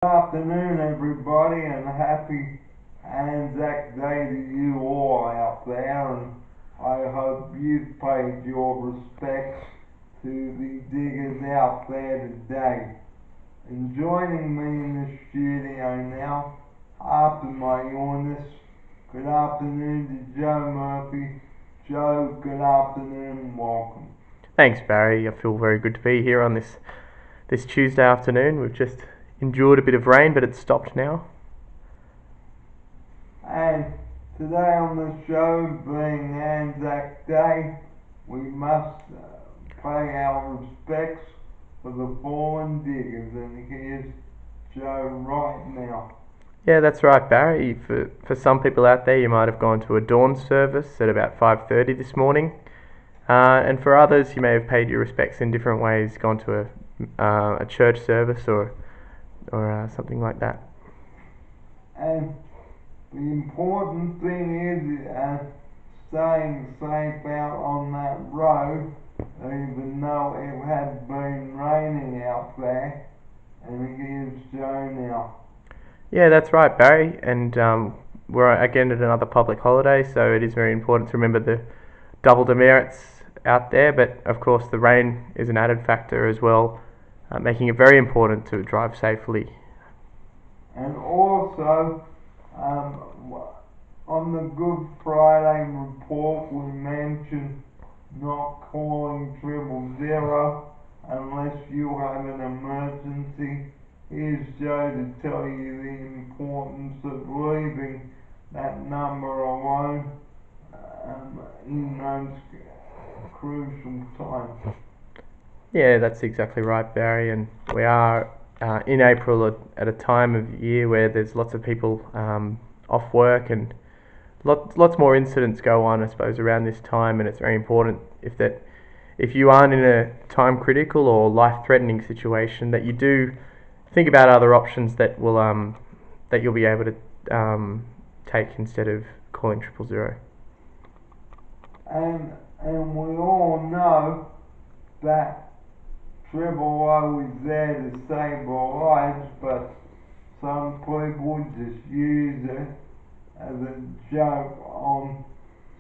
Good afternoon, everybody, and happy Anzac Day to you all out there. And I hope you've paid your respects to the diggers out there today. And joining me in the studio now, after my illness, good afternoon to Joe Murphy. Joe, good afternoon and welcome. Thanks, Barry. I feel very good to be here on this Tuesday afternoon. We've just endured a bit of rain, but it's stopped now. And today on the show, being Anzac Day, we must pay our respects for the fallen diggers. And here's Joe right now. Yeah, that's right, Barry. For some people out there, you might have gone to a dawn service at about 5:30 this morning. And for others, you may have paid your respects in different ways, gone to a church service or something like that. And the important thing is staying safe out on that road, even though it had been raining out there. And here's Joe now. Yeah, that's right, Barry. And we're again at another public holiday, so it is very important to remember the double demerits out there. But of course, the rain is an added factor as well, making it very important to drive safely. And also, on the Good Friday report, we mentioned not calling 000 unless you have an emergency. Here's Joe to tell you the importance of leaving that number alone in those crucial times. Yeah, that's exactly right, Barry. And we are in April at a time of year where there's lots of people off work and lots more incidents go on, I suppose, around this time. And it's very important if you aren't in a time critical or life threatening situation, that you do think about other options that you'll be able to take instead of calling 000. And we all know that 000 is there to save our lives, but some people just use it as a joke on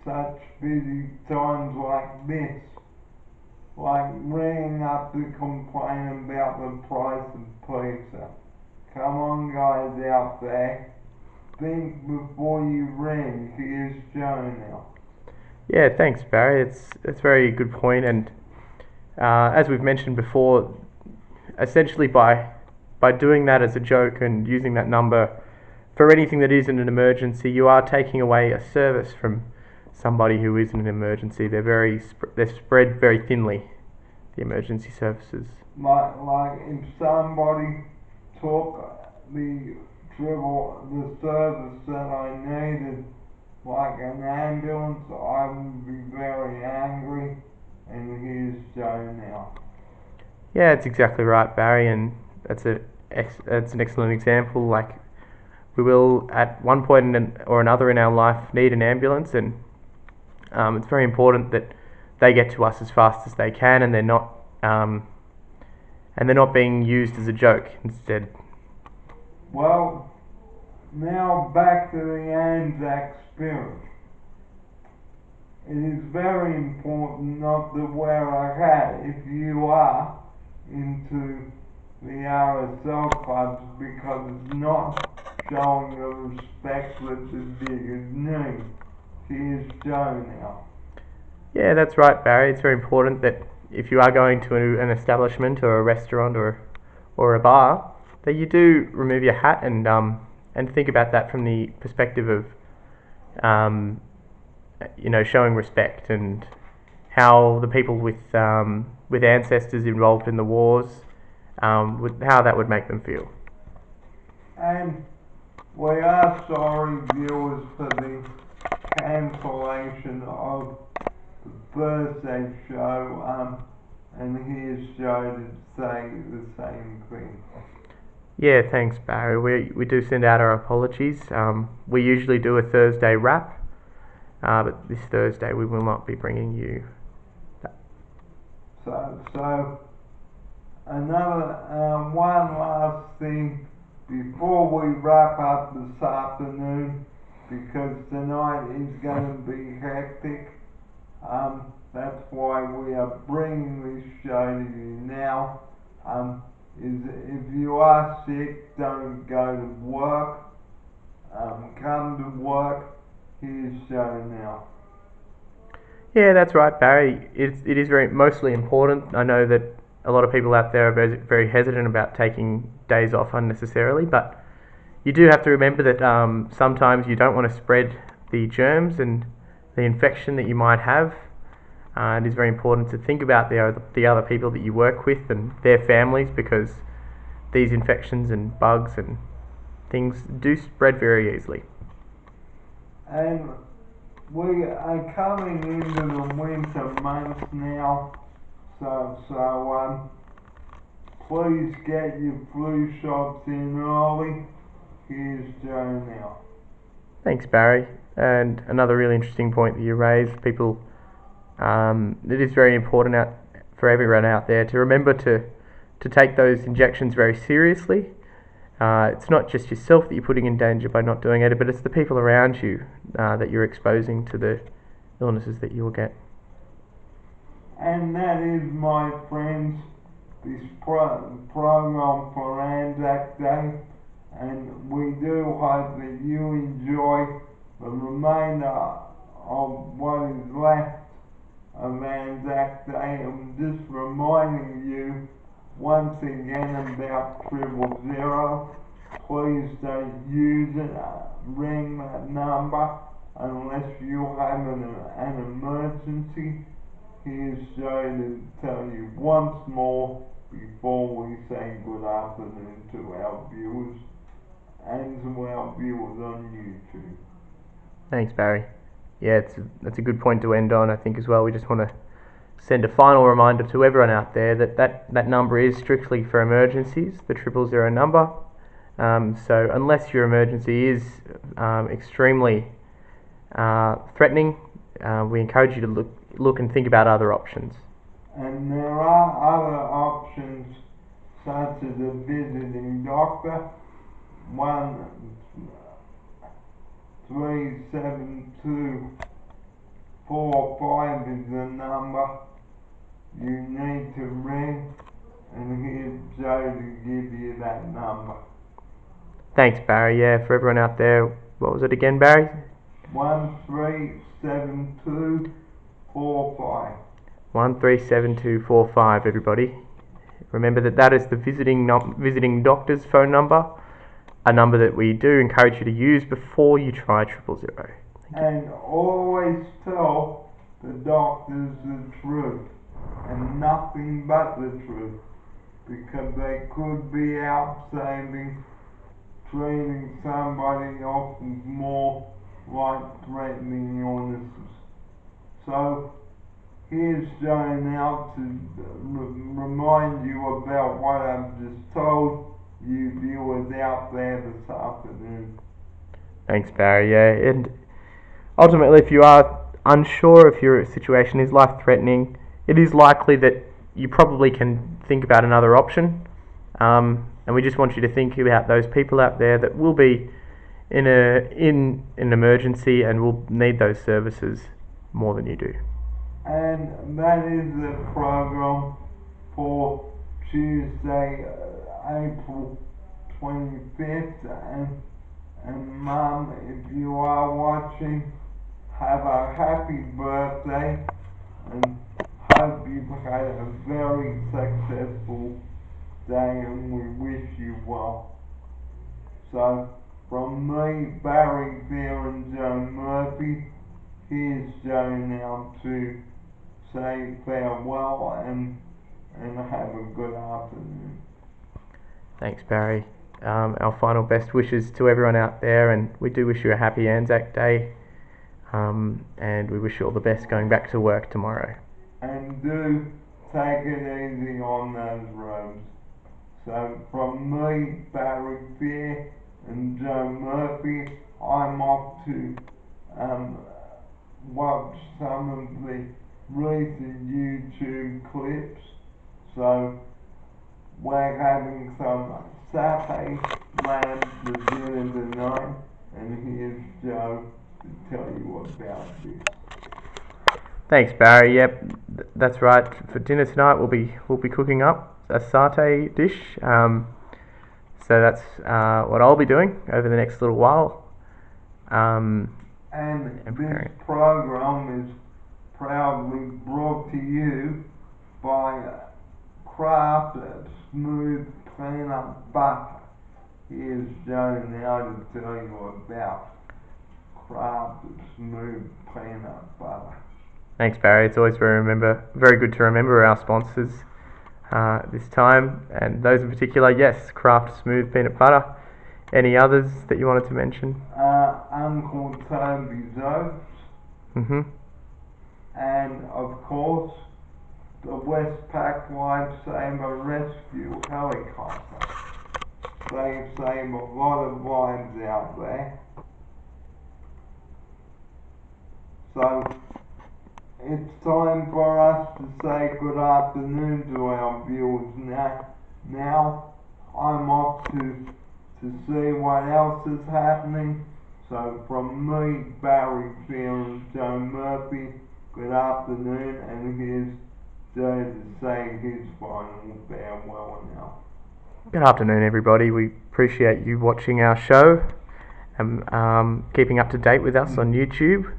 such busy times like this. Like ringing up to complain about the price of pizza. Come on, guys out there, think before you ring. Here's Joe now. Yeah, thanks, Barry. It's a very good point, and as we've mentioned before, essentially by doing that as a joke and using that number for anything that isn't an emergency, you are taking away a service from somebody who isn't an emergency. They're spread very thinly, the emergency services. Like if somebody took the service that I needed, like an ambulance, I would be very angry. And here's Joe now. Yeah, it's exactly right, Barry, and that's an excellent example. Like, we will at one point or another in our life need an ambulance, and it's very important that they get to us as fast as they can, and they're not being used as a joke instead. Well, now back to the Anzac spirit. It is very important not to wear a hat if you are into the RSL clubs, because it's not showing the respect that the diggers need. Here's Joe now. Yeah, that's right, Barry. It's very important that if you are going to an establishment or a restaurant or a bar, that you do remove your hat and think about that from the perspective of showing respect and how the people with ancestors involved in the wars, how that would make them feel. And we are sorry, viewers, for the cancellation of the Thursday show, and here's Joe to say the same thing. Yeah, thanks, Barry. We do send out our apologies. We usually do a Thursday wrap, but this Thursday we will not be bringing you that. So another one last thing before we wrap up this afternoon, because tonight is going to be hectic, that's why we are bringing this show to you now. Is if you are sick, don't go to work. Come to work. Here's show now. Yeah, that's right, Barry. It is very mostly important. I know that a lot of people out there are very hesitant about taking days off unnecessarily, but you do have to remember that sometimes you don't want to spread the germs and the infection that you might have. It is very important to think about the other people that you work with and their families, because these infections and bugs and things do spread very easily. And we are coming into the winter months now, so please get your flu shots in early. Here's Joe now. Thanks, Barry. And another really interesting point that you raised, people, it is very important for everyone out there to remember to take those injections very seriously. It's not just yourself that you're putting in danger by not doing it, but it's the people around you that you're exposing to the illnesses that you will get. And that is, my friends, this program for Anzac Day, and we do hope that you enjoy the remainder of what is left of Anzac Day. I'm just reminding you once again about 000. Please don't use it. Ring that number unless you have an emergency. Here's Joe to tell you once more before we say good afternoon to our viewers and to our viewers on YouTube. Thanks, Barry. Yeah, that's a good point to end on, I think, as well. We just want to send a final reminder to everyone out there that number is strictly for emergencies, the 000 number. So unless your emergency is extremely threatening, we encourage you to look and think about other options. And there are other options, such as a visiting doctor. 1-372-45 is the number you need to ring, and here's Joe to give you that number. Thanks, Barry. Yeah, for everyone out there, what was it again, Barry? 1-372-45. 137245, everybody. Remember that is the visiting doctor's phone number, a number that we do encourage you to use before you try 000. And always tell the doctors the truth, and nothing but the truth, because they could be out treating somebody else with more life-threatening illnesses. So here's Joe now to remind you about what I've just told you viewers out there this afternoon. Thanks, Barry. Yeah, and ultimately, if you are unsure if your situation is life-threatening, it is likely that you probably can think about another option. And we just want you to think about those people out there that will be in an emergency and will need those services more than you do. And that is the program for Tuesday, April 25th. And Mum, if you are watching, have a happy birthday, and hope you've had a very successful day, and we wish you well. So, from me, Barry Fair, and Joe Murphy, here's Joe now to say farewell and have a good afternoon. Thanks, Barry. Our final best wishes to everyone out there, and we do wish you a happy Anzac Day, and we wish you all the best going back to work tomorrow. And do take it easy on those roads. So from me, Barry Fair, and Joe Murphy, I'm off to watch some of the recent YouTube clips. So we're having some satay lamb for dinner tonight, and here's Joe to tell you about this. Thanks, Barry. Yep, that's right. For dinner tonight, we'll be cooking up a satay dish. So that's what I'll be doing over the next little while. And this program is proudly brought to you by Kraft Smooth Peanut Butter. Here's Joe now to tell you about Kraft Smooth Peanut Butter. Thanks, Barry. It's always very good to remember our sponsors this time, and those in particular. Yes, Kraft Smooth Peanut Butter. Any others that you wanted to mention? Uncle Toby's Oats. And of course, the Westpac Lifesaver Rescue Helicopter. They save a lot of lives out there. So, it's time for us to say good afternoon to our viewers now. I'm off to see what else is happening. So from me, Barry Fear and Joe Murphy, good afternoon, and here's Joe to say his final farewell now. Good afternoon, everybody. We appreciate you watching our show and keeping up to date with us on YouTube.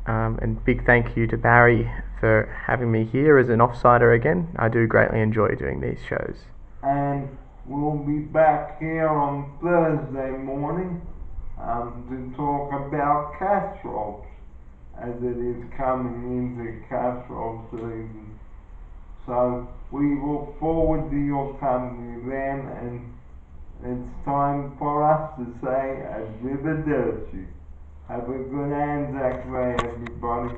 And big thank you to Barry for having me here as an offsider again. I do greatly enjoy doing these shows. And we'll be back here on Thursday morning to talk about casseroles, as it is coming into casserole season. So we look forward to your company then, and it's time for us to say arrivederci. Have a good Anzac Day, everybody.